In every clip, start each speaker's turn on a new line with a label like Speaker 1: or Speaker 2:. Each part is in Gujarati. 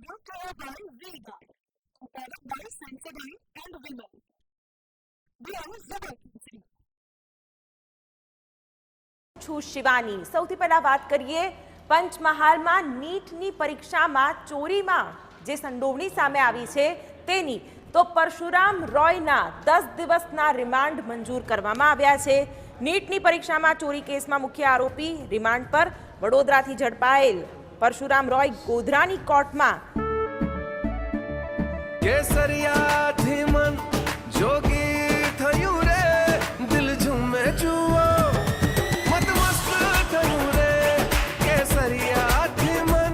Speaker 1: brought to you by Vega, a product by Sensodyne and Vimal. We are Zubaki.
Speaker 2: છું શિવાની। સૌથી પહેલા વાત કરીએ પંચમહાલમાં નીટની પરીક્ષામાં ચોરીમાં જે સંડોવણી સામે આવી છે તેની, તો પરશુરામ રોયના 10 દિવસના રિમાન્ડ મંજૂર કરવામાં આવ્યા છે। નીટની પરીક્ષામાં ચોરી કેસમાં મુખ્ય આરોપી રિમાન્ડ પર વડોદરાથી ઝડપાયેલ પરશુરામ રોય ગોધરાની કોર્ટમાં
Speaker 3: કેસરિયાથી મન જોગી થયું રે, દિલ ઝૂમે જુઓ મતમસ્ત થયું રે, કેસરિયાથી મન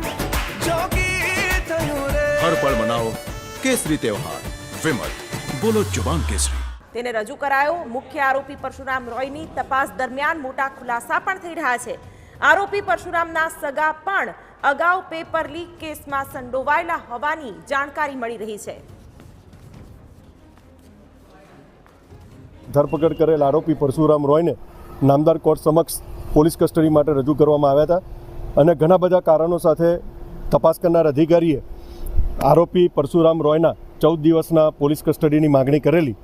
Speaker 3: જોગી થયું રે।
Speaker 4: હર પળ મનાવો કેસરી ત્યોહાર, વિમલ બોલો જુબાન કેસરી।
Speaker 2: તેને રજૂ કરાયો। મુખ્ય આરોપી પરશુરામ રોયની તપાસ દરમિયાન મોટા ખુલાસા પણ થઈ રહ્યા છે। આરોપી પરશુરામના સગા પણ અગાઉ પેપર લીક કેસમાં સંડોવાયેલા હોવાની જાણકારી મળી રહી છે।
Speaker 5: ધરપકડ કરેલ આરોપી પરશુરામ રોયને નામદાર કોર્ટ સમક્ષ પોલીસ કસ્ટડી માટે રજૂ કરવામાં આવ્યા હતા અને ઘણા બધા કારણો સાથે તપાસ કરનાર અધિકારીએ આરોપી પરશુરામ રોયના 14 દિવસના પોલીસ કસ્ટડીની માગણી કરેલી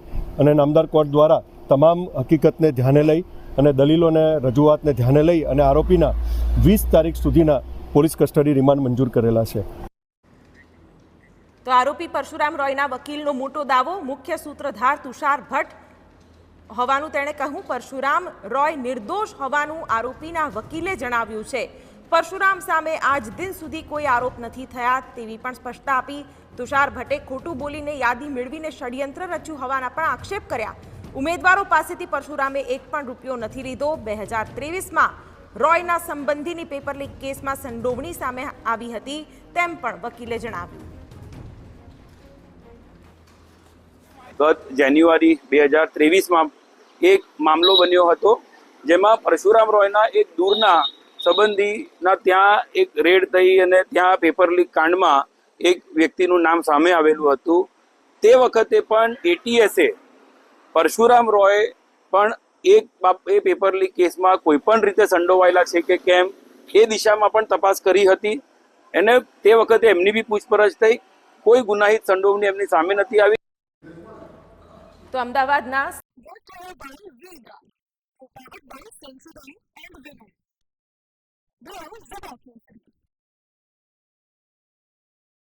Speaker 5: અને નામદાર કોર્ટ દ્વારા તમામ હકીકતને ધ્યાને લઈ અને દલીલોને રજૂઆતને ધ્યાને લઈ અને આરોપીના 20 તારીખ સુધીના પોલીસ કસ્ટડી રિમાન્ડ મંજૂર કરેલા છે।
Speaker 2: તો આરોપી પરશુરામ રોયના વકીલનો મોટો દાવો, મુખ્ય સૂત્રધાર તુષાર ભટ્ટ હોવાનું તેણે કહ્યું। પરશુરામ રોય નિર્દોષ હોવાનું આરોપીના વકીલે જણાવ્યું છે। પરશુરામ સામે આજ દિન સુધી કોઈ આરોપ નથી થયા તેવી પણ સ્પષ્ટતા આપી। તુષાર ભટ્ટે ખોટું બોલીને યાદી મેળવીને ષડયંત્ર રચ્યું હોવાના પણ આક્ષેપ કર્યા। ઉમેદવારો પાસેથી પરશુરામે એક પણ રૂપિયો નથી લીધો। 2023માં રોયના સંબંધીની પેપર લીક કેસમાં સંડોવણી સામે આવી હતી તેમ પણ વકીલે જણાવ્યું।
Speaker 6: ગત જાન્યુઆરી 2023માં એક મામલો બન્યો હતો જેમાં પરશુરામ રોયના એક દૂરના સંબંધીના ત્યાં એક રેડ થઈ અને ત્યાં પેપર લીક કાંડમાં એક વ્યક્તિનું નામ સામે આવેલું હતું। તે વખતે પણ એટીએસે પરશુરામ રોય પણ એ પેપર લીક કેસમાં કોઈ પણ રીતે સંડોવાયેલા છે કે કેમ એ દિશામાં પણ તપાસ કરી હતી અને તે વખતે એમની બી પૂછપરછ થઈ, કોઈ ગુનાહિત સંડોવણી એમની સામે નથી આવી।
Speaker 2: તો અમદાવાદના
Speaker 1: Brought to you by Vega, a product by Sensodyne and Vimal. We are Zubaki.